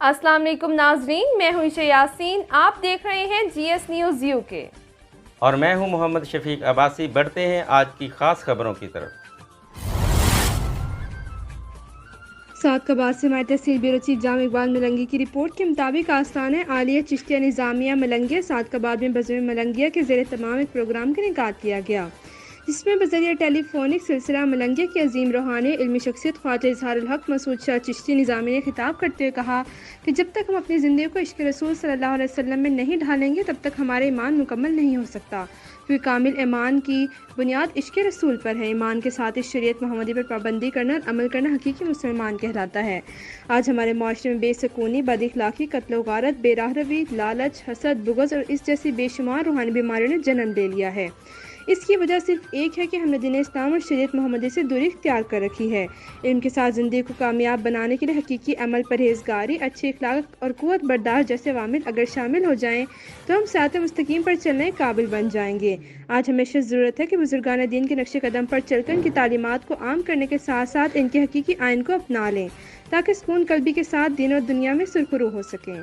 अस्सलाम वालेकुम नाजरीन, मैं हूं यासीन। आप देख रहे हैं GS न्यूज़ UK और मैं हूं मोहम्मद शफीक अब्बासी। बढ़ते हैं आज की खास खबरों की तरफ। सादकाबाद से हमारे तहसील ब्यूरो चीफ जाम इकबाल मलंगी की रिपोर्ट के मुताबिक आस्थान आलिया चिश्तिया निज़ामिया मलंगिया सादकाबाद में बज़म मलंगिया के ज़ेर तमाम एक प्रोग्राम का इनेकाद किया गया, जिसमें बज़रिया टेलीफोनिक सिलसिला मलंगिया की अजीम रूहानी इल्मी शख्सियत ख्वाजा इज़हारुल हक मसूद शाह चिश्ती निज़ामी ने खिताब करते हुए कहा कि जब तक हम अपनी ज़िंदगी को इश्क़ रसूल सल्लल्लाहु अलैहि वसल्लम में नहीं ढालेंगे तब तक हमारा ईमान मुकम्मल नहीं हो सकता, क्योंकि कामिल ईमान की बुनियाद इश्क़ रसूल पर है। ईमान के साथ इस शरीयत मोहम्मदी पर पाबंदी करना और अमल करना हकीकी मुसलमान कहलाता है। आज हमारे माशरे में बेसकूनी, बदअखलाक़ी, कत्ल गारत, बेराहरवी, लालच, हसद, बुग़्ज़ और इस जैसी बेशुमार रूहानी बीमारियों ने जन्म ले लिया है। इसकी वजह सिर्फ एक है कि हमने दीन इस्लाम और शरीयत मोहम्मदी से दूरी इख्तियार कर रखी है। इल्म के साथ ज़िंदगी को कामयाब बनाने के लिए हकीकी अमल, परहेज़गारी, अच्छे अखलाक और क़ुव्वत बर्दाश्त जैसे अवामिल अगर शामिल हो जाएँ तो हम सिरात मुस्तकीम पर चलने के काबिल बन जाएंगे। आज हमेशा ज़रूरत है कि बुजुर्गान दीन के नक्शे कदम पर चलकर इनकी तालीमात को आम करने के साथ साथ इनके हकीकी आइन को अपना लें, ताकि सुकून कल्बी के साथ दीन और दुनिया में सुरखरू हो सकें।